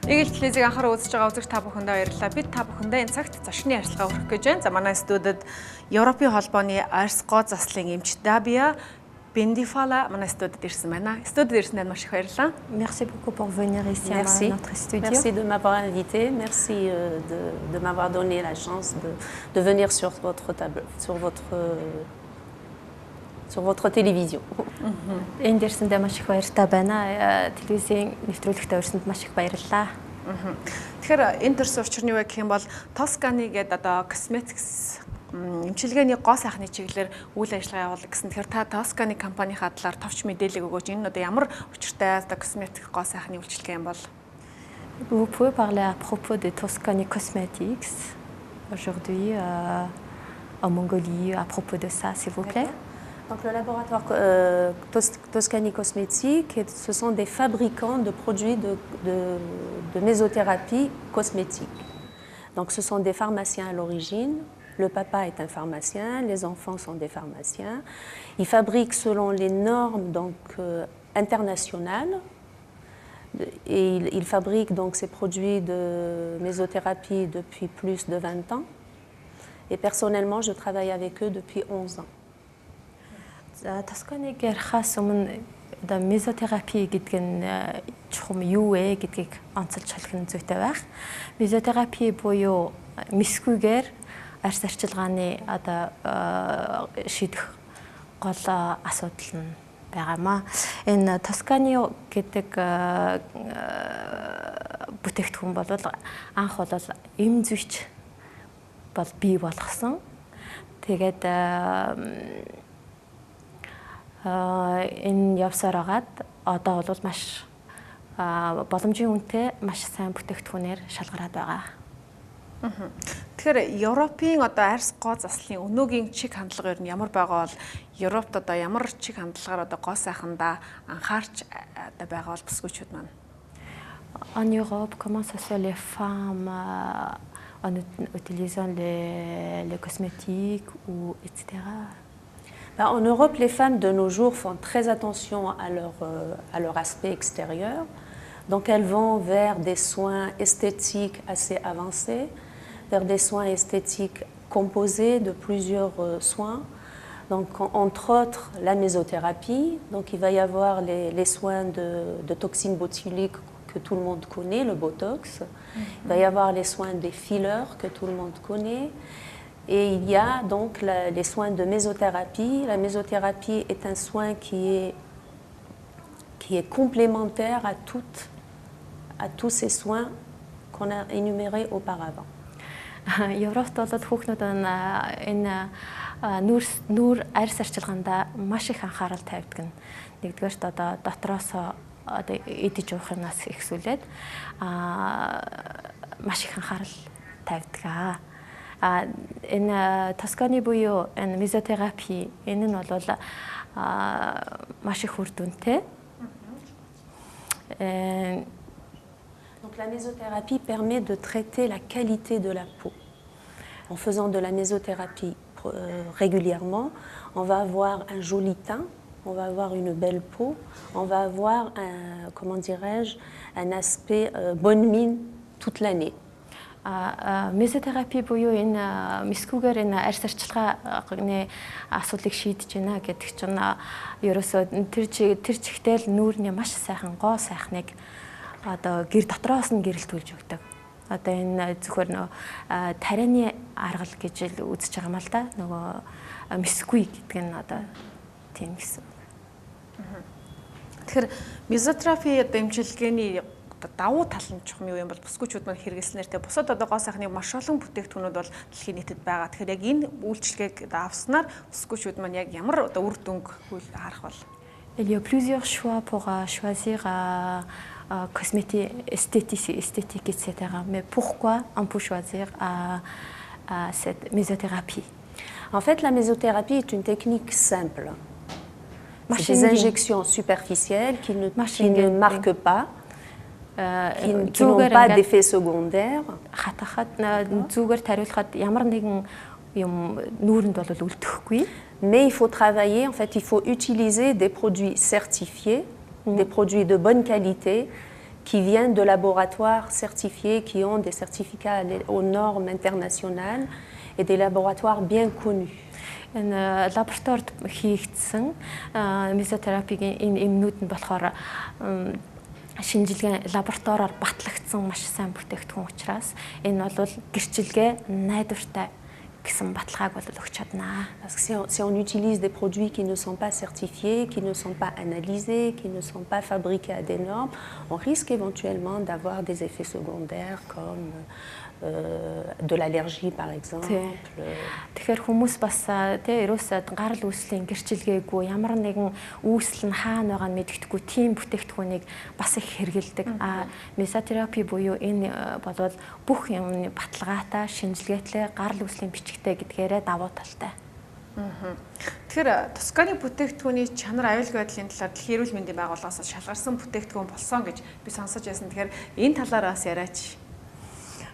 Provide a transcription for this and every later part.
Эгэлт телевизийг анхаарал үзэж байгаа үзэгч та бүхэндээ баярлалаа. Бид та бүхэндээ энэ цагт зочны ярилцлага өргөх гэж байна. За манай студид Европын холбооны Арьс гоо заслын эмч Dabia Bendifala манай студид ирсэн байна. Студид ирсэнд маш их баярлалаа. Merci beaucoup pour venir ici à notre studio. Merci de m'avoir invité. Merci de m'avoir donné la chance de venir sur votre télévision. Энд ирсэндээ маш их баяртай байна. Телевизийн нэвтрүүлэгтээ урьсанд маш их баярлалаа. Тэгэхээр энэ төрс учрын юу гэх юм бол Тосканы гэдэг одоо косметикс эмчилгээний гоо сайхны чиглэлээр үйл ажиллагаа явуулдаг гэсэн. Тэгэхээр та Тосканы компанийн хадлаар товч мэдээлэл өгөөч. Энэ одоо ямар учиртай одоо косметик гоо сайхны үйлчилгээ юм бол? Vous pouvez parler à propos de Toscani Cosmetics aujourd'hui en Mongolie à propos de ça, s'il vous plaît. Donc, le laboratoire Toscani Cosmetics, ce sont des fabricants de produits de mésothérapie cosmétique. Donc, ce sont des pharmaciens à l'origine. Le papa est un pharmacien, les enfants sont des pharmaciens. Ils fabriquent selon les normes donc, internationales. Et ils fabriquent donc ces produits de mésothérapie depuis plus de 20 ans. Et personnellement, je travaille avec eux depuis 11 ans. Тосканыг ярихаас өмнө одоо мезотерапи гэдэг нь чухам юу вэ гэдгийг онцолж хэлэх зүйтэй байх. Мезотерапи буюу мэсгүйгээр арьс арчилгааны одоо шийдэх гол асуудал нь байгаамаа. Энэ Тоскани гэдэг бүтээгдэхүүн бол анх бол эм зүйч бол бий болгосон. Тэгээд энэ явсаар агаад одоо бол маш боломжийн үнэтэй маш сайн бүтээгдэхүүнээр шалгараад байгаа. Тэгэхээр Европын одоо арьс гоо заслын өнөөгийн чиг хандлага ер нь ямар байгаа бол Европт одоо ямар чиг хандлагаар одоо гоо сайхандаа анхаарч одоо байгаа бол бүсгүйчүүд маань. En Europe, comment ça se fait les femmes en utilisant les cosmétiques ou etc. En Europe, les femmes de nos jours font très attention à leur aspect extérieur. Donc elles vont vers des soins esthétiques assez avancés, vers des soins esthétiques composés de plusieurs soins. Donc entre autres la mésothérapie. Donc il va y avoir les soins de toxines botuliques que tout le monde connaît, le Botox. Il va y avoir les soins des fillers que tout le monde connaît. Et il y a donc les soins de mésothérapie. La mésothérapie est un soin qui est complémentaire à tous ces soins qu'on a énumérés auparavant. Европт бол хүүхнүүд энэ нүүр арьс арчилгаанда маш их анхаарал тавьдаг. Нэгдүгээрт одоо дотроос одоо идэж уухнаас ихсүүлээд маш их анхаарал тавьдаг. Энэ Тосканы буюу энэ мезотерапи энэ нь бол маш их үр дүнтэй. Donc la mésothérapie permet de traiter la qualité de la peau. En faisant de la mésothérapie régulièrement, on va avoir un joli teint, on va avoir une belle peau, on va avoir un aspect bonne mine toute l'année. Мезотерапи буюу энэ мэсгүйгээр энэ арьс арчилгааны асуудлыг шийдэж байна гэдэг чинь ерөөсөө тэр чигтэл нүүрний маш сайхан гоо сайхныг одоо гэр дотроос нь гэрэлтүүлж өгдөг. Одоо энэ зөвхөн тарианы аргал гэж л үзэж байгаа юм л да. Нөгөө мэсгүй гэдэг нь одоо тийм гэсэн. Тэгэхээр мезотерапи одоо эмчилгээний давуу тал нь чухам юу юм бол бүсгүйчүүд маань хэрэглэснээр те бусад одоо гоо сайхны маш олон бүтээгдэхүүнүүд бол дэлхийн нийтэд байгаа. Тэгэхээр яг энэ үйлчилгээг авснаар бүсгүйчүүд маань яг ямар одоо үр дүнг харах бол? Il y a plusieurs choix pour choisir cosmétique, esthétique, etc. Mais pourquoi on peut choisir cette mésothérapie? En fait, la mésothérapie est une technique simple. C'est des injections superficielles qui ne marquent pas. Qui n'ont pas d'effet secondaire. Mais il faut travailler, en fait, il faut utiliser des produits certifiés, des produits de bonne qualité qui viennent de laboratoires certifiés, qui ont des certificats aux normes internationales et des laboratoires bien connus. Энэ лабораторид хийгдсэн месотерапигийн энэ эмнүүд нь болохоор шинжилгээ лабораториор батлагдсан маш сайн бүтээгдэхүүн учраас энэ бол гэрчилгээ найдвартай гэсэн баталгааг бол өгч чаднаа. Parce que si on utilise des produits qui ne sont pas certifiés, qui ne sont pas analysés, qui ne sont pas fabriqués à des normes, on risque éventuellement d'avoir des effets secondaires comme de l'allergie par exemple. Тэгэхээр хүмүүс бас ерөөсөө гарал үүслийн гэрчилгээгүй ямар нэгэн үүсэл нь хаана байгаа нь мэддэхгүй тийм бүтээгдэхүүнийг бас их хэрэгэлдэг. Месотерапи буюу энэ бол бүх юмны баталгаатай, шинжилгээтэй, гарал үүслийн бичигтэй гэдгээрээ давуу талтай. Тэгэхээр Тосканы бүтээгдэхүүний чанар аюулгүй байдлын талаар Дэлхийн эрүүл мэндийн байгууллагаас шалгарсан бүтээгдэхүүн болсон гэж би сонсож байсан. Тэгэхээр энэ талаар бас яриач.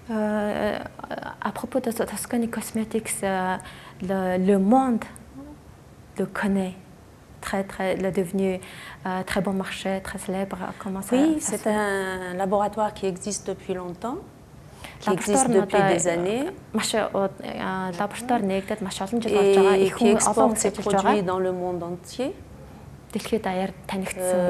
À propos de Toscany Cosmetics, le monde le connaît. Il est devenu très bon marché, très célèbre. Oui, c'est un laboratoire qui existe depuis longtemps, qui existe depuis des années, et qui exporte ses produits dans le monde entier.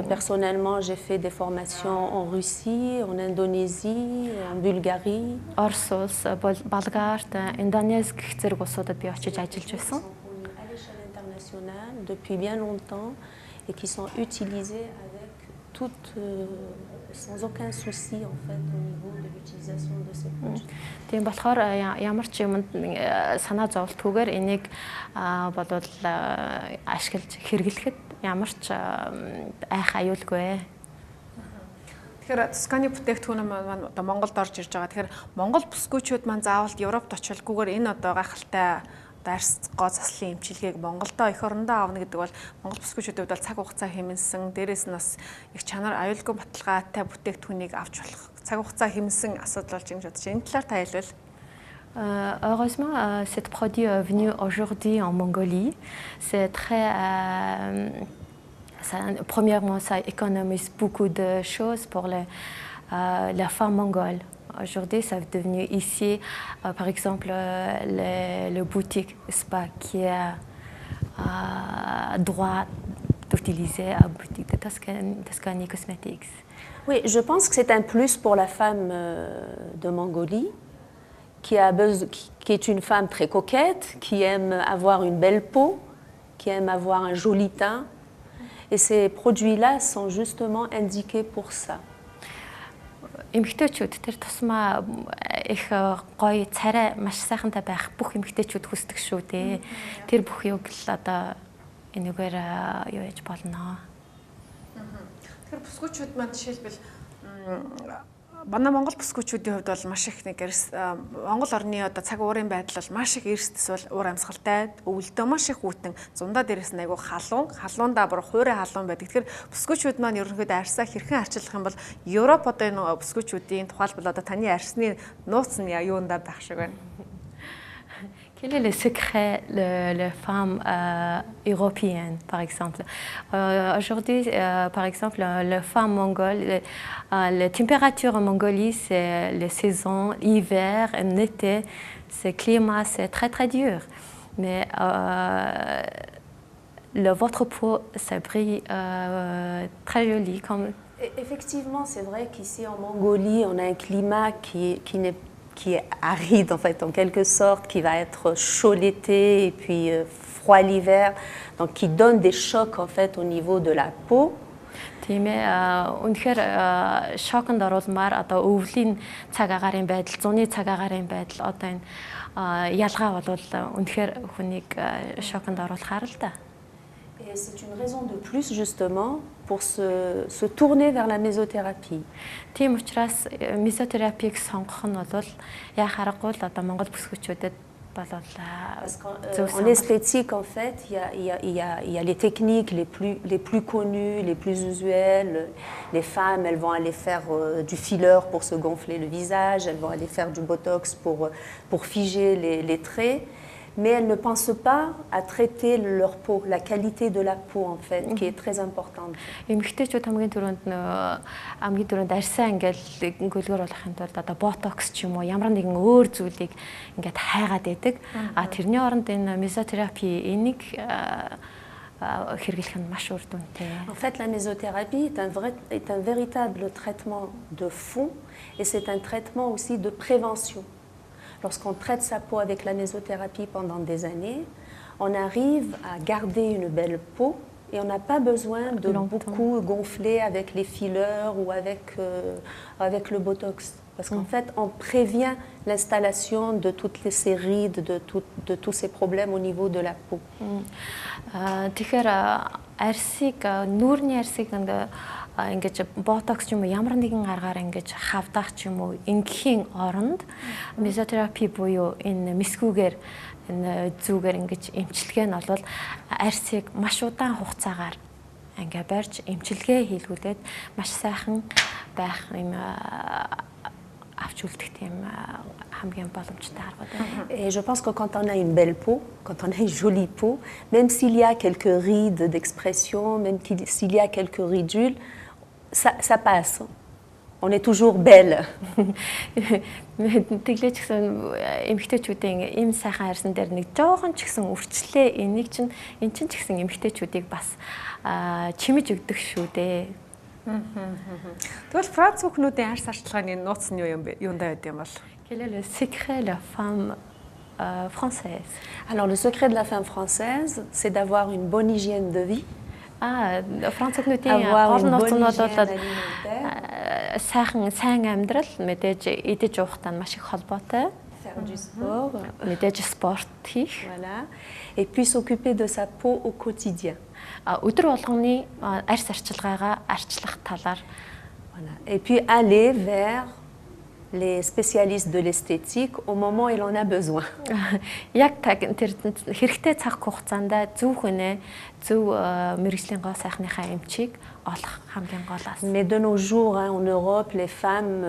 Personnellement, j'ai fait des formations en Russie, en Indonésie, en Bulgarie. Орос улс, Болгарт, Индонез гэх зэрэг улсуудад би очиж ажиллаж байсан. À l'échelle internationale depuis bien longtemps et qui sont utilisés avec sans aucun souci en fait au niveau de l'utilisation de ces produits. Тийм болохоор ямар ч юмд санаа зовлтгүйгээр энийг болвол ашиглаж хэрэглэхэд ямар ч айх аюулгүй. Тэгэхээр Тосканы бүтээгдэхүүн маань одоо Монголд орж ирж байгаа. Тэгэхээр Монгол бүсгүйчүүд маань заавал Европт очилгүйгээр энэ одоо гайхалтай дарс гоо заслын эмчилгээг Монголдо эх орондоо авна гэдэг бол Монгол бүсгүйчүүдийн хувьд бол цаг хугацаа хэмнэсэн, дээрээс нь бас их чанар аюулгүй баталгаатай бүтээгдэхүүнийг авч болох цаг хугацаа хэмнэсэн асуудал болж юм бодож байна. Энэ талаар та хэлвэл. Heureusement, cet produit est venu aujourd'hui en Mongolie. C'est très... premièrement, ça économise beaucoup de choses pour les femmes mongoles. Aujourd'hui, ça est devenu ici, par exemple, le boutique spa qui a droit d'utiliser la boutique de Toscany Cosmetics. Oui, je pense que c'est un plus pour la femme de Mongolie qui est une femme très coquette, qui aime avoir une belle peau, qui aime avoir un joli teint. Et ces produits-là sont justement indiqués pour ça. Эмэгтэйчүүд тэр тусмаа их гоё царай маш сайхантай байх бүх эмэгтэйчүүд хүсдэг шүү дээ. Тэр бүх юг л одоо энэгээр юу яж болно. Тэгэхээр бүсгүйчүүд маань жишээлбэл манай Монгол бүсгүйчүүдийн хувьд бол маш их нэг Монгол орны одоо цаг уурын байдал бол маш их эрсдэс бол уур амьсгалтай, өвөлдөө маш их үүтэн, зундаа дээрээс нь айгүй халуунда бүр хуурай халуун байдаг. Тэгэхээр бүсгүйчүүд маань ерөнхийдөө арьсаа хэрхэн арчилах юм бол Европ одоо энэ бүсгүйчүүдийн тухайлбал одоо таны арьсны нууц нь юундаа байх шиг байна. Quel est le secret les femmes européennes, par exemple? Aujourd'hui, par exemple, les femmes mongoles, les températures en Mongolie, c'est les saisons, l'hiver, l'été, ce climat, c'est très très dur. Mais votre peau, ça brille très joli. Effectivement, c'est vrai qu'ici en Mongolie, on a un climat qui est aride en fait, en quelque sorte, qui va être chaud l'été et puis froid l'hiver, donc qui donne des chocs en fait au niveau de la peau. Тийм ээ, үнэхээр шоконд оруулмаар одоо өвлийн цаг агарын байдал, зуны цаг агарын байдал одоо энэ ялгаа бол үнэхээр хүнийг шоконд оруулахаар л да. Et c'est une raison de plus justement pour se tourner vers la mésothérapie. Тийм учраас месотерапиг сонгох нь бол яа харахгүй л одоо Монгол бүсгүйчүүдэд En esthétique, en fait, il y a les techniques les plus connues, les plus usuelles. Les femmes, elles vont aller faire du filler pour se gonfler le visage, elles vont aller faire du botox pour figer les traits. mais elles ne pensent pas à traiter leur peau, la qualité de la peau en fait, qui est très importante. Эмэгтэйчүүд хамгийн түрүүнд арьсаа ингээл гөлгөр болохын тулд одоо ботокс ч юм уу ямар нэгэн өөр зүйлийг ингээд хайгаад байдаг. А тэрний оронд энэ мезотерапи энийг хэрэглэх нь маш үр дүнтэй. En fait, la mésothérapie est un véritable traitement de fond et c'est un traitement aussi de prévention. Lorsqu'on traite sa peau avec la mésothérapie pendant des années, on arrive à garder une belle peau et on n'a pas besoin de beaucoup gonfler avec les fillers ou avec le botox. Parce qu'en fait, on prévient l'installation de toutes ces rides, de tous ces problèmes au niveau de la peau. Тэгэхээр арьсыг нүүрний арьсыг ингэж ботокс ч юм уу ямар нэгэн аргаар ингэж хавдах ч юм уу ингээхийн оронд мезотерапи буюу энэ мэсгүүгээр энэ зүүгээр ингэж эмчилгээ нь бол арьсыг маш удаан хугацаагаар ингээ барьж эмчилгээ хийлгүүлээд маш сайхан байх юм Et je pense que quand on a une belle peau, quand on a une jolie peau, même s'il y a quelques rides d'expression, même s'il y a quelques ridules, ça passe. On est toujours belle. Тэглэж гэсэн эмэгтэйчүүдийн ийм сайхан арьсан дээр нэг жоохон ч гэсэн үрчлээ энийг чинь эн чинь ч гэсэн эмэгтэйчүүдийг бас чимэж өгдөг шүү дээ. Тэгвэл Франц хүүхнүүдийн арьс арчилгааны нууц нь юундаа байд юм бол? Quel est le secret de la femme française? Alors le secret de la femme française, c'est d'avoir une bonne hygiène de vie. Франц хүүхнүүдийн гол нууц нь бол сайн амьдрал мэдээж идэж уухтай маш их холбоотой. Faire du sport. Мэдээж спорт хийх. Voilà. Et puis s'occuper de sa peau au quotidien. Өдөр болгоны арьс арчилгаагаа арчлах талаар. Voilà. Et puis aller vers les spécialistes de l'esthétique au moment où il en a besoin. Яг тэр хэрэгтэй цаг хугацаанд зөв хүнээ зөв мэргэжлийн гоо сайхныхаа эмчийг олох хамгийн голоос. Mais de nos jours, en Europe, les femmes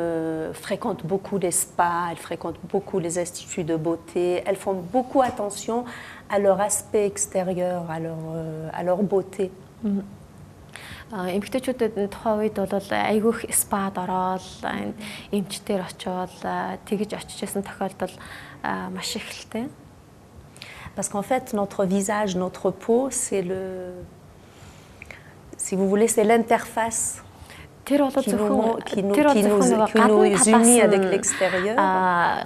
fréquentent beaucoup les spas, elles fréquentent beaucoup les instituts de beauté, elles font beaucoup attention à leur aspect extérieur, à leur beauté. Эмэгтэйчүүдэд тухайн үед бол айгүйх спад ороод эмчтэр очоод тэгж очиж байсан тохиолдол маш ихтэй. Parce qu'en fait, notre visage, notre peau, si vous voulez, c'est l'interface qui nous unit avec l'extérieur.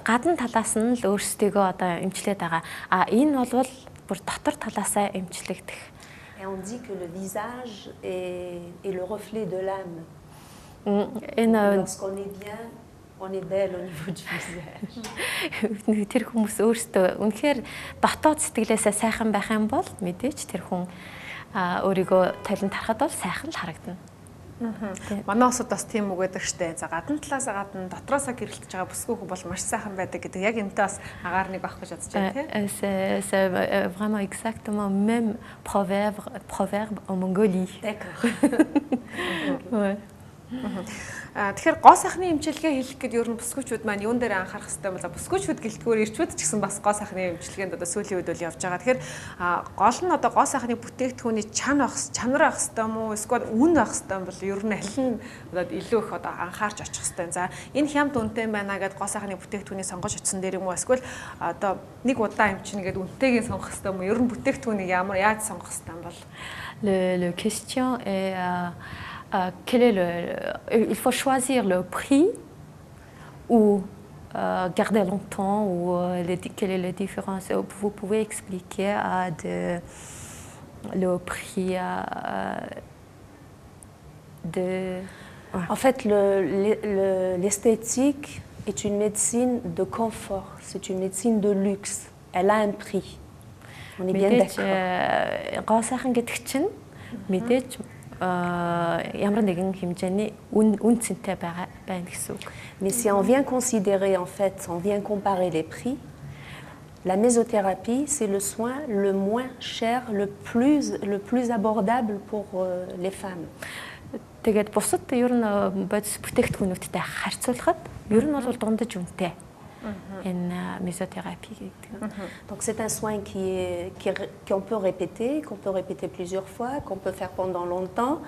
Гадна талаас нь л өөрсдийгөө одоо эмчлээд байгаа. Энэ бол бүр дотор талаасаа эмчлэгдэх. Et on dit que le visage est le reflet de l'âme. Lorsqu'on est bien, on est belle au niveau du visage. Тэр хүмүүс өөрсдөө үнэхээр дотоод сэтгэлээсээ сайхан байх юм бол мэдээж тэр хүн өөрийгөө талент харахад бол сайхан л харагдана. Манай усуд бас тийм үг байдаг штэ. За гадна талаас гадна дотроосоо гэрэлтэж байгаа бүсгүйх бол маш сайхан байдаг гэдэг. Яг энэтэй бас агаар нэг авах гэж бодож байна тийм. C'est vraiment exactement même proverbe en Mongolie. D'accord. Ouais. Тэгэхээр гоо сайхны эмчилгээ хийх гэдэг ер нь бүсгүйчүүд маань юун дээр анхаарах хэрэгтэй юм бол бүсгүйчүүд гэлтгүүр ирчүүд ч гэсэн бас гоо сайхны эмчилгээнд одоо сүүлийн үед бол явж байгаа. Тэгэхээр гол нь одоо гоо сайхны бүтээгдэхүүний чанар авах хэрэгтэй юм уу? Эсвэл үн авах хэрэгтэй юм бол ер нь аль нь одоо илүү их одоо анхаарч очих хэрэгтэй. За энэ хямд үнэтэй байна гэдээ гоо сайхны бүтээгдэхүүнийг сонгож очсон дээр юм уу? Эсвэл одоо нэг удаа эмчинэ гэдэг үнэтэйг сонгох хэрэгтэй юм уу? Ер нь бүтээгдэхүүнийг яаж сонгох хэрэгтэй юм бол? Le question est il faut choisir le prix ou garder longtemps ou quelle est la différence? Vous pouvez expliquer le prix de... En fait, l'esthétique est une médecine de confort, c'est une médecine de luxe. Elle a un prix. On est bien d'accord. Mais si on vient considérer, en fait, on vient comparer les prix, la mésothérapie, c'est le soin le moins cher, le plus abordable pour les femmes. Тэгээд бусад ер нь бодис бүтээгдэхүүнүүдтэй харьцуулахад ер нь бол дундаж үнэтэй. une mésothérapie. Donc c'est un soin qu'on peut répéter plusieurs fois, qu'on peut faire pendant longtemps.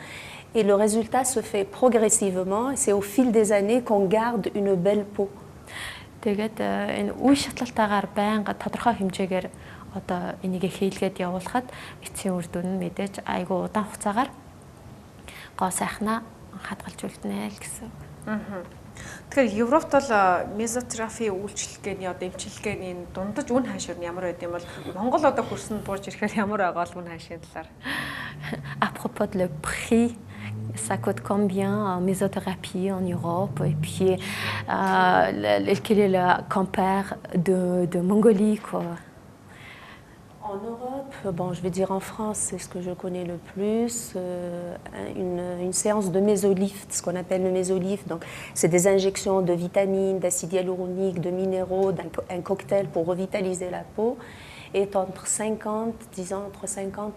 Et le résultat se fait progressivement. Et c'est au fil des années qu'on garde une belle peau. Тэгээд энэ үе шатлалтаагаар байнга тодорхой хэмжээгээр одоо энийг хийлгээд явуулахад эцсийн үр дүн нь мэдээж айгүй удаан хугацаагаар гоо сайхнаа хадгалж үлднэ л гэсэн. Тэгэхээр Европт бол мезотерапи үйлчилгээний одоо эмчилгээний дундаж үн ханшир нь ямар байд юм бол Монгол одоо хөрсөнд буурж ирэхээр ямар байгаа бол үн ханшийн талаар. À propos de le prix, ça coûte combien en mésothérapie en Europe et puis quel est le compare de Mongolie quoi. En Europe, bon, je vais dire en France, c'est ce que je connais le plus, une séance de mésolift, ce qu'on appelle le mésolift. Donc, c'est des injections de vitamines, d'acide hyaluronique, de minéraux, un cocktail pour revitaliser la peau, est entre 50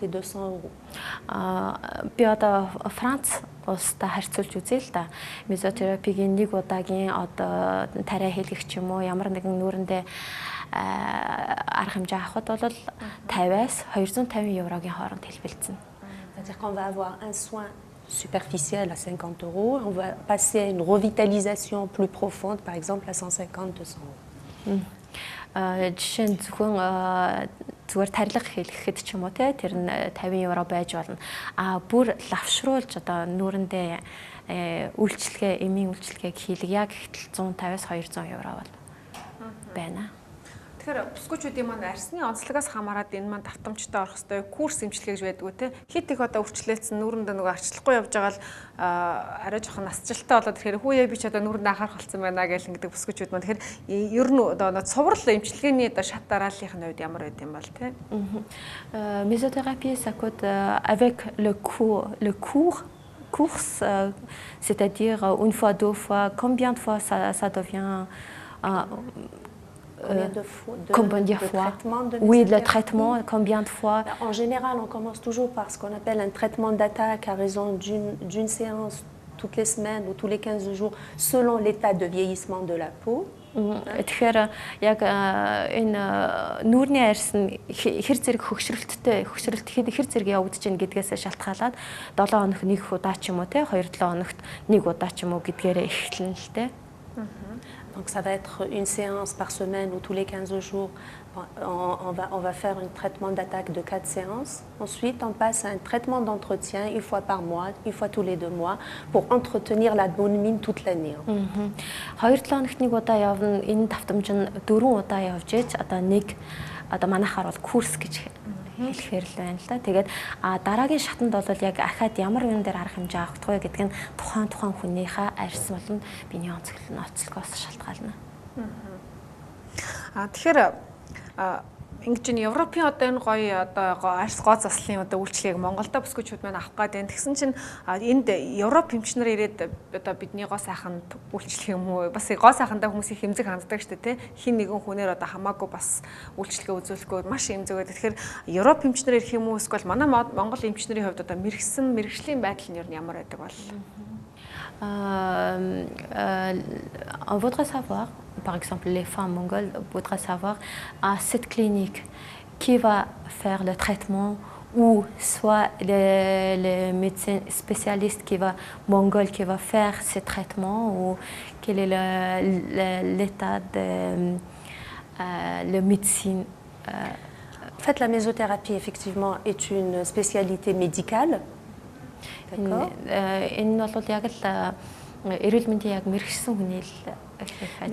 et 200 euros. Би одоо Франц улстай харьцуулж үзье л да. Мезотерапигийн нэг удаагийн одоо тариа хийлгэх ч юм уу ямар нэгэн нүүрэндээ арга хэмжээ авахд бол 50-аас 250 еврогийн хооронд хэлбэлцэнэ. C'est-à-dire qu'on va avoir un soin superficiel à 50 euros, on va passer à une revitalisation plus profonde, par exemple à 150-200 euros. Жишээ нь зөвхөн зүгээр тарилга хийлгэхэд ч юм уу те тэр нь 50 евро байж болно. Бүр лавшруулж одоо нүүрэндээ үйлчлэгээ, эмийн үйлчлэгийг хийлгэе гэхтэл 150-аас 200 евро бол байна. Тэгэхээр бүсгүйчүүдийн маань арсны онцлогоос хамаарат энэ маань давтамжтай орох хэвээр курс эмчилгээ гэж байдгүй те. Хит их одоо өвчлөлтсөн нүүрэндээ нөгөө арчлахгүй явж байгаа л арай жоохон насжилттай болоод тэгэхээр хүүе би ч одоо нүүрэнд анхаарах болсон байна гэж ингэдэг бүсгүйчүүд маань. Тэгэхээр ер нь одоо цуврал эмчилгээний одоо шат дарааллын хувьд ямар байд юм бол те. Mésothérapie ça coûte avec le course, c'est-à-dire une fois, deux fois, combien de fois ça devient Combien de fois Oui, le traitement, combien de fois En général, on commence toujours par ce qu'on appelle un traitement d'attaque à raison d'une séance toutes les semaines ou tous les 15 jours, selon l'état de vieillissement de la peau. Тэгэхээр яг энэ нүүрний арьс нь хэр зэрэг хөгшрөлт хэр зэрэг явагдаж байна гэдгээс шалтгаалаад 7 хоног нэг удаа ч юм уу те 2-7 хоногт нэг удаа ч юм уу гэдгээрээ эхэлнэ л те. Donc ça va être une séance par semaine ou tous les 15 jours. On va faire un traitement d'attaque de 4 séances. Ensuite, on passe à un traitement d'entretien une fois par mois, une fois tous les 2 mois, pour entretenir la bonne mine toute l'année. 2-7 хоногт нэг удаа явна. Энэ давтамж нь 4 удаа явж ээж одоо нэг одоо манайхаар бол курс гэж хэлэхээр л байна л да. Тэгээд дараагийн шатанд бол яг ахаад ямар юм дээр арга хэмжээ авах вэ гэдг нь тухайн хүнийхээ арьс болон биений онцлогоос шалтгаална. Тэгэхээр ингэж нь Европын одоо энэ гоё одоо арьс гоо заслын одоо үйлчлэгийг Монголда бүсгүйчүүд маань авах гээд байна. Тэгсэн чинь энд Европ эмчнэр ирээд одоо бидний гоо сайханд үйлчлэх юм уу? Бас гоо сайхандаа хүмүүс их хэмзэг ханддаг шүү дээ, тэ. Хин нэгэн хүнээр одоо хамаагүй бас үйлчлэгээ үзүүлэхгүй маш хэмзэгээ. Тэгэхээр Европ эмчнэр ирэх юм уу? Эсвэл манай Монгол эмчнэрийн хувьд одоо мэргэжлийн байдал нь ямар байдаг бол? On voudrait savoir, par exemple les femmes mongoles voudraient savoir à cette clinique qui va faire le traitement ou soit le médecin spécialiste mongol qui va faire ce traitement ou quel est l'état de la médecine. En fait, la mésothérapie effectivement est une spécialité médicale. D'accord.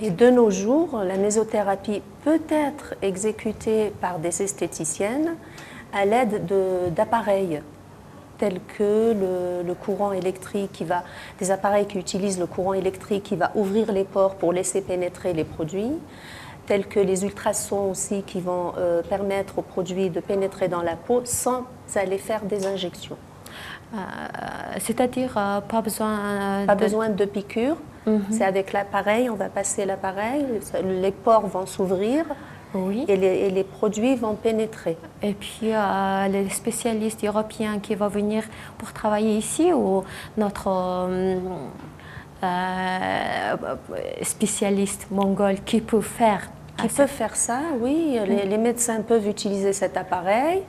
Et de nos jours, la mésothérapie peut être exécutée par des esthéticiennes à l'aide d'appareils tels que le courant électrique des appareils qui utilisent le courant électrique qui va ouvrir les pores pour laisser pénétrer les produits, tels que les ultrasons aussi qui vont permettre aux produits de pénétrer dans la peau sans aller faire des injections. C'est-à-dire pas besoin de piqûres. C'est avec l'appareil, on va passer l'appareil, les pores vont s'ouvrir et les produits vont pénétrer. Et puis les spécialistes européens qui vont venir pour travailler ici ou spécialistes mongols qui peuvent faire. Qui peuvent faire ça, oui. Les médecins peuvent utiliser cet appareil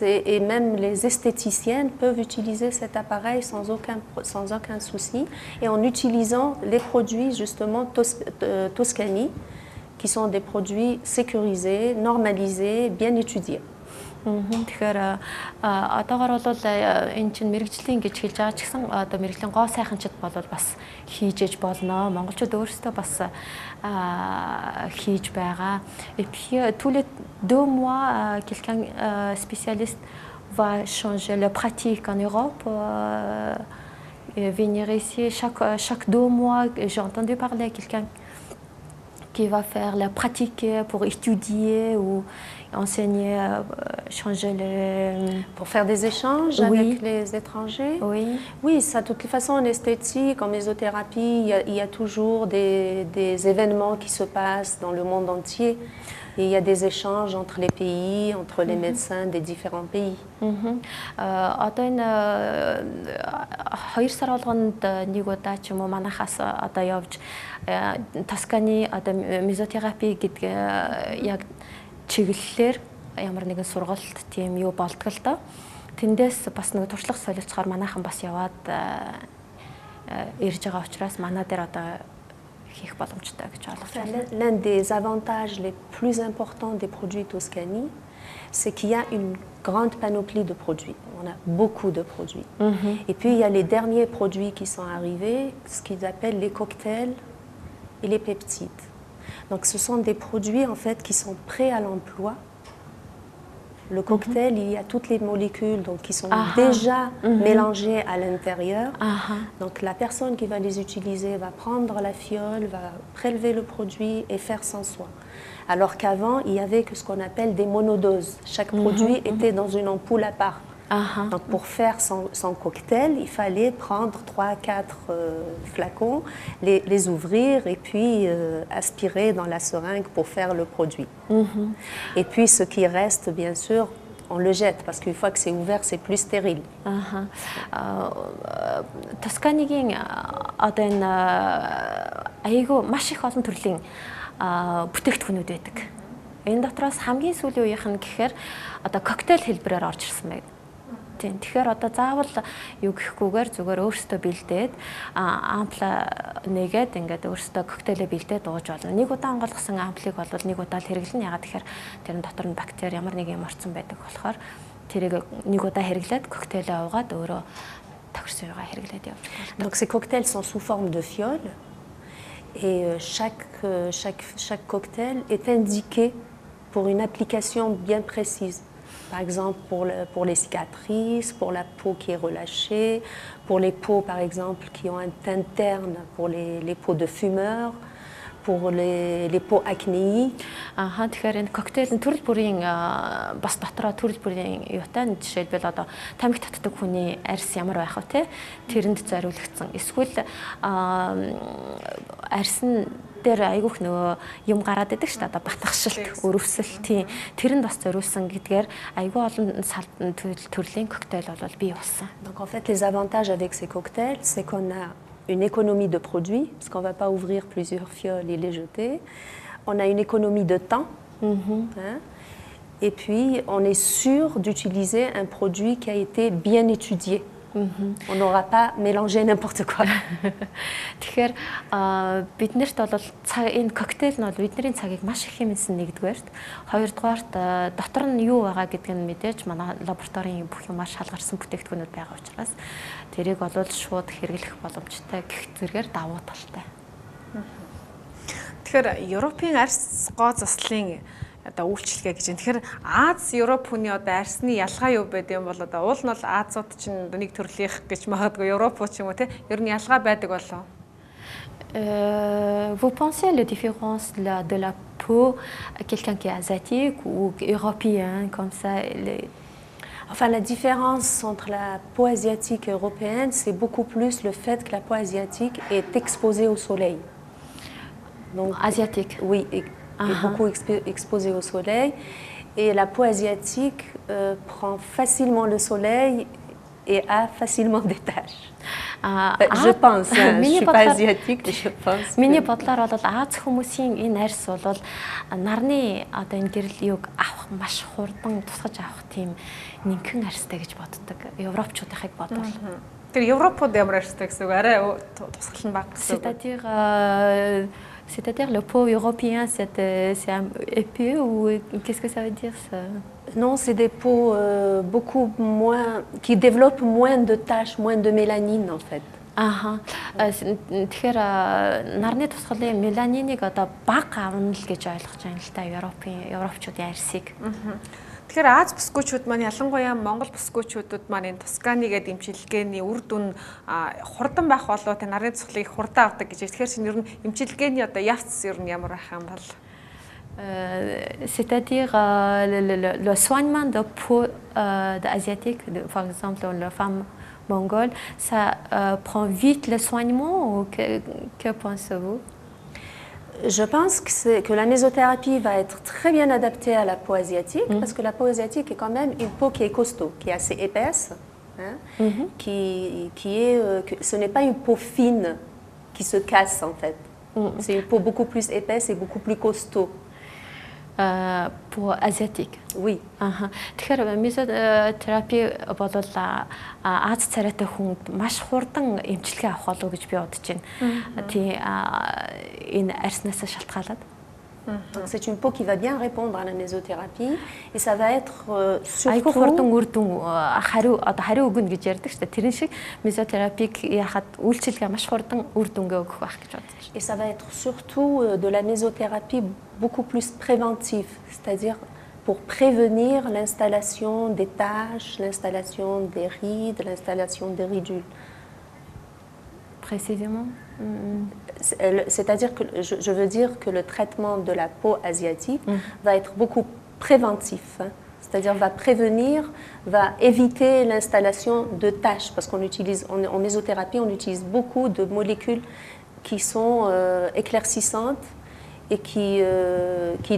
et même les esthéticiennes peuvent utiliser cet appareil sans aucun souci et en utilisant les produits justement Toscani qui sont des produits sécurisés, normalisés, bien étudiés. Тэгэхээр одоогор бол энэ чинь мэрэгжлийн гэж хэлж байгаа ч гэсэн одоо мэрэгжлийн гоо сайханчид бол бас хийж ээж болно. Монголчууд өөрсдөө бас хийж байгаа. Et puis tous les 2 mois quelqu'un spécialiste va changer la pratique en Europe. Venir ici chaque 2 mois, j'ai entendu parler quelqu'un qui va faire la pratique pour étudier ou enseigner, changer le... Pour faire des échanges avec les étrangers. Oui, ça, de toutes les façons, en esthétique, en mésothérapie, il y a toujours des événements qui se passent dans le monde entier. Et il y a des échanges entre les pays, entre les médecins des différents pays. Одоо энэ 2 сар болгонд нэг удаа ч юм уу манайхаас одоо явж Тосканы одоо мезотерапи гэдэг яг чиглэлээр ямар нэгэн сургалт тийм юу болдго л доо. Тэндээс бас нэг туршлага солилцохоор манайхан бас яваад ирж байгаа учраас манай дээр одоо l'un des avantages les plus importants des produits Toscani, c'est qu'il y a une grande panoplie de produits. On a beaucoup de produits. Et puis il y a les derniers produits qui sont arrivés, ce qu'ils appellent les cocktails et les peptides. Donc ce sont des produits en fait qui sont prêts à l'emploi. Le cocktail, il y a toutes les molécules donc, qui sont déjà mélangées à l'intérieur. Donc la personne qui va les utiliser va prendre la fiole, va prélever le produit et faire son soin. Alors qu'avant, il n'y avait que ce qu'on appelle des monodoses. Chaque produit était dans une ampoule à part. Donc pour faire son cocktail, il fallait prendre 3-4 flacons, les ouvrir et puis aspirer dans la seringue pour faire le produit. Et puis ce qui reste, bien sûr, on le jette parce qu'une fois que c'est ouvert, c'est plus stérile. Тосканигийн одоо энэ айгүй маш их олон төрлийн бүтээгдэхүүнүүд байдаг. Энэ дотроос хамгийн сүүлийн үеийнх нь гэхээр одоо коктейл хэлбэрээр орж ирсэн байна. Тэгэхээр одоо заавал юу гэхгүйгээр зүгээр өөрсдөө бэлдээд ампла нэгээд ингээд өөрсдөө коктейлээ бэлдээд ууж болно. Нэг удаа онгойлгосон амплыг бол нэг удаа л хэрэглэнэ. Ягаад тэгэхээр тэр дотор нь бактери ямар нэг юм орцсон байдаг болохоор тэрийг нэг удаа хэрэглээд коктейлээ уугаад өөрөө тохирсон юугаа хэрэглээд явж болно. Donc ces cocktails sont sous forme de fiole et chaque cocktail est indiqué pour une application bien précise. Par exemple, pour les cicatrices, pour la peau qui est relâchée, pour les peaux, par exemple, qui ont un teint terne, pour les peaux de fumeurs, pour les peaux acnéiques. Тэгэхээр энэ коктейл нь төрөл бүрийн бас дотроо төрөл бүрийн юутай жишээлбэл одоо тамхи татдаг хүний арьс ямар байх вэ те тэрэнд зориулагдсан. Эсвэл арьс нь дээр айгүйх нөгөө юм гараад идэг шүү дээ. Одоо батгахшилт, өрөвсөл тийм тэрэнд бас зориулсан гэдгээр айгүй олон төрлийн коктейл бол бий болсон. Donc en fait les avantages avec ces cocktails, c'est qu'on a une économie de produits parce qu'on va pas ouvrir plusieurs fioles et les jeter. On a une économie de temps. Et puis on est sûr d'utiliser un produit qui a été bien étudié. On n'aura pas mélangé n'importe quoi. Тэгэхээр биднэрт бол энэ коктейл нь бол бидний цагийг маш их хэмнэсэн нэгдүгээрт, хоёрдугаарт дотор нь юу байгаа гэдгийг нь мэдээж манай лабораторийн бүх юмар шалгарсан бүтээгдэхүүнүүд байгаа учраас тэрийг бол шууд хэрэглэх боломжтой гэх зэргээр давуу талтай. Тэгэхээр Европын арьс гоо заслын одоо үйлчлэгээ гэж. Тэгэхээр Аз, Европ хүний одоо арьсны ялгаа юу байд юм бол одоо уул нь бол Азууд чинь нэг төрлийнх гэж магадгүй Европ ч юм уу те. Ер нь ялгаа байдаг болов. Vous pensez à la différence de la peau à quelqu'un qui est asiatique ou européen comme ça Enfin, la différence entre la peau asiatique et européenne, c'est beaucoup plus le fait que la peau asiatique est exposée au soleil. Donc, asiatique. Oui. Est beaucoup exposée au soleil et la peau asiatique prend facilement le soleil et a facilement des taches. Je pense, je ne suis pas asiatique, mais je pense. Миний бодлоор бол Аз хүмүүсийн энэ арьс бол нарны одоо энэ гэрэл юг авах маш хурдан тусгаж авах тийм нэгэн арьстай гэж боддог. Европчуудынхыг бодвол. Тэр Европод ямар арьстай гэсэн үг арай тусгал нь бага гэсэн үг. C'est-à-dire le pot européen, c'est un épais ou qu'est-ce que ça veut dire ça? Non, c'est des peaux beaucoup moins, qui développent moins de taches, moins de mélanine en fait. Тэгэхээр нарны тусгалын меланиныг одоо бага авна л гэж ойлгож байна л та Европчуудын арьсыг. Тэгэхээр Аз бүсгүйчүүд маань ялангуяа Монгол бүсгүйчүүдэд маань энэ Тосканы гэдэг эмчилгээний үр дүн хурдан байх болоо тэ нарны цуглыг хурдан авдаг гэж. Тэгэхээр чинь ер нь эмчилгээний одоо явц ер нь ямар байх юм бол c'est-à-dire le soignement de peau asiatique, par exemple la femme mongole, ça prend vite le soignement ou que pensez-vous? Je pense que la mésothérapie va être très bien adaptée à la peau asiatique parce que la peau asiatique est quand même une peau qui est costaud, qui est assez épaisse, hein, ce n'est pas une peau fine qui se casse en fait. C'est une peau beaucoup plus épaisse et beaucoup plus costaud. Peau asiatique. Oui. Тэгэхээр мезотерапи бол Аз царайтай хүнд маш хурдан эмчилгээ авах болов гэж би бодож байна. Тийм энэ арьснаас шалтгаалаад. Donc c'est une peau qui va bien répondre à la mésothérapie et ça va être surtout хурдан үр дүн хариу өгнө гэж ярьдаг шүү дээ. Тэрэн шиг мезотерапиг яхад үйлчилгээ маш хурдан үр дүнгээ өгөх байх гэж бодож байна. Et ça va être surtout de la mésothérapie beaucoup plus préventive, c'est-à-dire pour prévenir l'installation des taches, l'installation des rides, l'installation des ridules. Précisément. C'est-à-dire que je veux dire que le traitement de la peau asiatique va être beaucoup préventif, hein. C'est-à-dire va prévenir, va éviter l'installation de taches parce qu'on utilise en mésothérapie on utilise beaucoup de molécules qui sont éclaircissantes et qui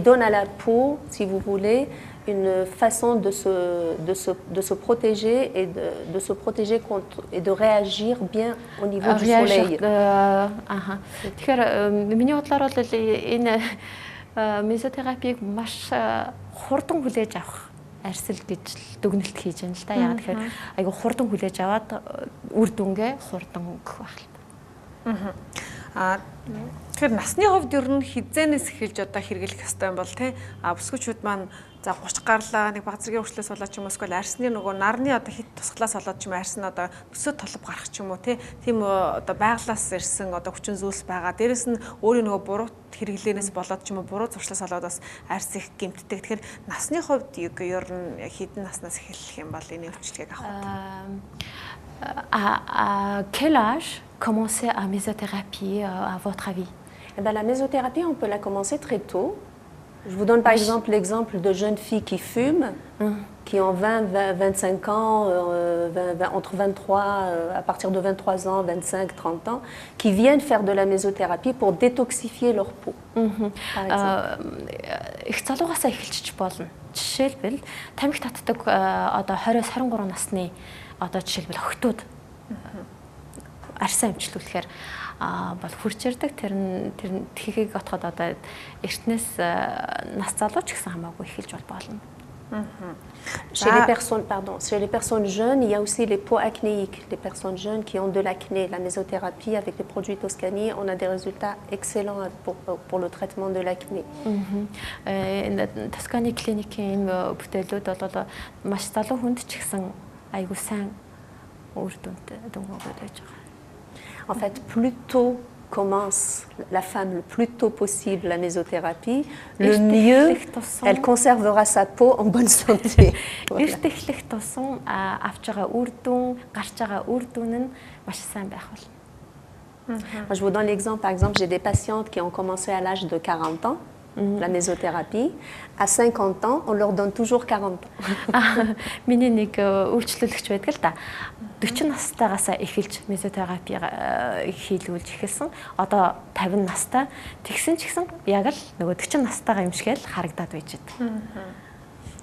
donnent à la peau, si vous voulez, une façon de se protéger et de se protéger contre et de réagir bien au niveau du soleil. Тэгэхээр миний бодлоор бол энэ мезотерапиг маш хурдан хүлээж авах арьсэл гэж дүгнэлт хийж байна л да. Яагаад тэгэхээр айгу хурдан хүлээж аваад үр дүнгээ хурдан өгөх байх л та. Тэгэхээр насны хувьд ер нь хизээнээс эхэлж одоо хэрэглэх ёстой юм бол тий бүсгүйчүүд маань за 30 гарлаа нэг баг зэргийн өвчлөөс болоод ч юм уу эсвэл арьсны нөгөө нарны одоо хит тусглаас болоод ч юм арьс нь одоо төсөө толб гарах ч юм уу тийм одоо байглаас ирсэн одоо хүчин зүйлс байгаа. Дээрэс нь өөрийн нөгөө буруу хэрэглэнээс болоод ч юм уу буруу зуршлаас болоод бас арьс их гэмтдэг. Тэгэхээр насны хувьд ер нь хэдэн наснаас эхэлэх юм бол энэ өвчлөгийг авах вэ? À quel âge commencer à mésothérapie à votre avis? La mésothérapie, on peut la commencer très tôt. Je vous donne par exemple l'exemple de jeunes filles qui fument, qui ont 25 ans, entre 23, à partir de 23 ans, 25, 30 ans, qui viennent faire de la mésothérapie pour détoxifier leur peau. Par exemple. Их залуугасаа эхэлчих болно. Жишээлбэл тамхи татдаг одоо 20-23 насны одоо жишээлбэл охтууд арьсаа эмчлүүлэхээр бол хурж ирдэг. Тэр тхихийг отоход одоо эртнээс нас залууч гэсэн хамаагүй эхэлж болно. Chez les personnes jeunes, il y a aussi les peaux acnéiques. Les personnes jeunes qui ont de l'acné, la mésothérapie avec les produits Toscani, on a des résultats excellents pour le traitement de l'acné. Toscani клиникийн бүтээлүүд бол маш залуу хүнд ч гэсэн айгуу сайн үр дүнтэй өгөөд байж байгаа. En fait, plus tôt commence la femme le plus tôt possible la mésothérapie, le mieux elle conservera sa peau en bonne santé. Эртэхлэх тусам авч байгаа үр дүн, гарч байгаа үр дүн нь маш сайн байх болно. Je vous donne l'exemple, par exemple, j'ai des patientes qui ont commencé à l'âge de 40 ans. La mésothérapie. À 50 ans, on leur donne toujours 40 ans. Миний нэг үйлчлүүлэгч байдаг л да. 40 настайгаас эхэлж мезотерапи хийлгүүлж эхэлсэн. Одоо 50 настай. Тэгсэн ч гэсэн яг л нөгөө 40 настайгаа юмшгээл харагдаад байж байна.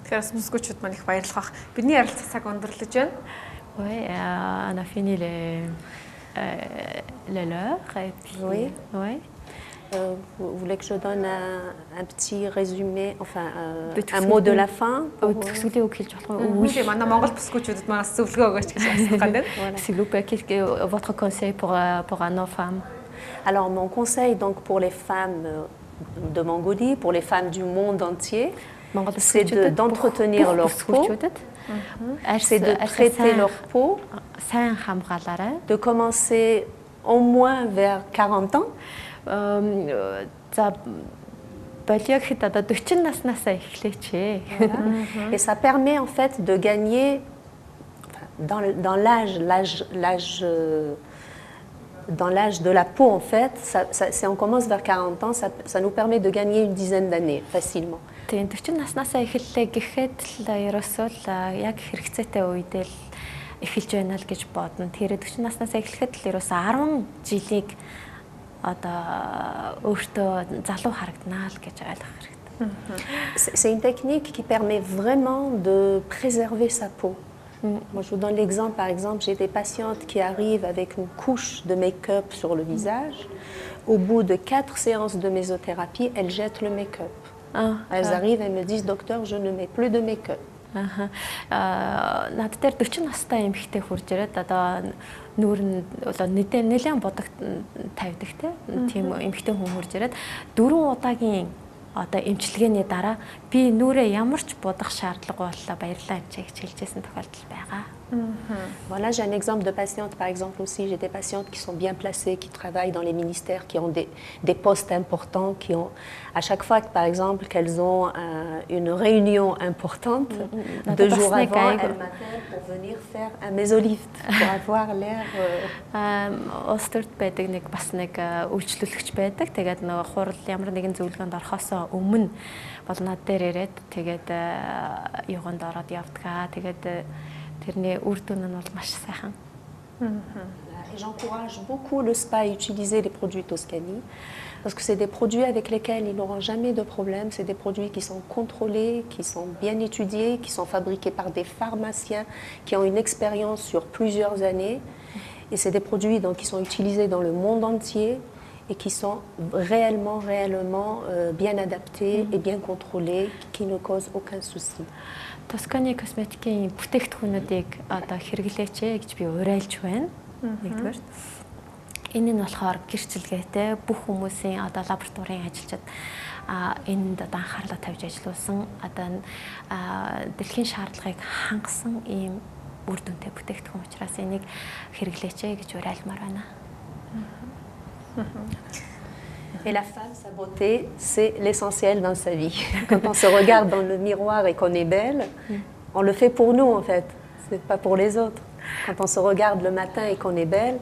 Тэгэхээр бүсгүйчүүд маань их баярлах. Бидний ярилцах цаг өндөрлөж байна. Oui, on a fini le leur. Et puis, Oui. Ouais. Vous voulez que je donne un petit résumé, enfin un mot de la fin? Төсвөлийн үг хэлж болох уу? Oui, манай Монгол бүсгүүчүүдэд манаас зөвлөгөө өгөөч гэж асуух гэдэг. S'il vous plaît, votre conseil pour nos femmes? Alors mon conseil donc pour les femmes de Mongolie, pour les femmes du monde entier, c'est d'entretenir leur peau, c'est de traiter leur peau, de commencer au moins vers 40 ans. Et ça permet en fait de gagner dans l'âge de la peau en fait, si on commence vers 40 ans, ça nous permet de gagner une dizaine d'années facilement. Тийм 40 наснасаа эхэллээ гэхэд л ерөөсөө л яг хэрэгцээтэй үедээ л эхэлж байна л гэж бодно. Тэгэхээр 40 наснасаа эхлэхэд л ерөөсөө 10 жилийг одоо өөртөө залуу харагданаа л гэж ойлгох хэрэгтэй. C'est une technique qui permet vraiment de préserver sa peau. Moi, je vous donne l'exemple. Par exemple, j'ai des patientes qui arrivent avec une couche de make-up sur le visage. Au bout de 4 séances de mésothérapie, elles jettent le make-up. Elles arrivent et me disent, docteur, je ne mets plus de make-up. Над дээр 40 настай эмэгтэй хурж ирээд одоо нүүр нь одоо нэлээд бодог тавьдаг тийм эмэгтэй хүн хурж ирээд 4 удаагийн одоо эмчилгээний дараа би нүрээ ямар ч будах шаардлага боллоо баярлалаа гэж хэлжсэн тохиолдол байгаа. Voilà, j'ai un exemple de patiente, par exemple aussi, j'ai des patientes qui sont bien placées, qui travaillent dans les ministères, qui ont des postes importants, qui ont, à chaque fois, par exemple, qu'elles ont une réunion importante, 2 jours avant, elles m'appellent pour venir faire un mésolift, pour avoir l'air... Остерт байдаг нэг бас нэг үйлчлүүлэгч байдаг. Тэгээд нөгөө хурал ямар нэгэн зөвлөгөөнд орохоосоо өмнө бол над дээр ирээд тэгээд юуганд ороод явдгаа. Тэгээд тэрний үр дүн нь бол маш сайхан. Et j'encourage beaucoup le spa à utiliser les produits Toscani parce que c'est des produits avec lesquels ils n'auront jamais de problème. C'est des produits qui sont contrôlés, qui sont bien étudiés, qui sont fabriqués par des pharmaciens qui ont une expérience sur plusieurs années. Et c'est des produits donc, qui sont utilisés dans le monde entier et qui sont réellement bien adaptés et bien contrôlés, qui ne causent aucun souci. Тосканы косметикийн бүтээгдэхүүнүүдийг одоо хэрэглээч гэж би уриалж байна. Нэгдүгээр. Энэ нь болохоор гэрчлэгээтэй бүх хүмүүсийн одоо лабораторийн ажилчид энд одоо анхаарлаа тавьж ажилласан одоо дэлхийн шаардлагыг хангасан ийм үр дүнтэй бүтээгдэхүүн учраас энийг хэрэглээч гэж уриалмаар байна. Et la femme, sa beauté, c'est l'essentiel dans sa vie. Quand on se regarde dans le miroir et qu'on est belle, on le fait pour nous en fait, c'est pas pour les autres. Quand on se regarde le matin et qu'on est belle,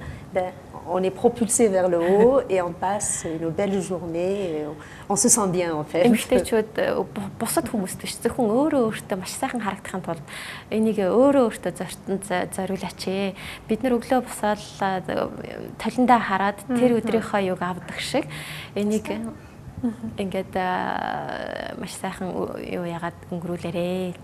on est propulsé vers le haut et on passe une belle journée et on se sent bien en fait. Эмэгтэйчүүд бусад хүмүүст биш зөвхөн өөрөө өөртөө маш сайхан харагдахын тулд энийг өөрөө өөртөө зориулаач. Бид нар өглөө босоод талиндаа хараад тэр өдрийнхөө юг авдаг шиг энийг ингээд маш сайхан юу ягаад өнгөрүүлээрээ.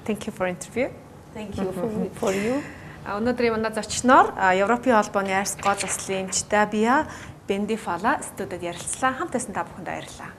Thank you for interview. Thank you for you. Өнөөдрийн манай зочноор Европын холбооны арьс гол заслын эмчтэй Бия Бендифала студид ярилцлаа. Хамт байсан та бүхэнд баярлалаа.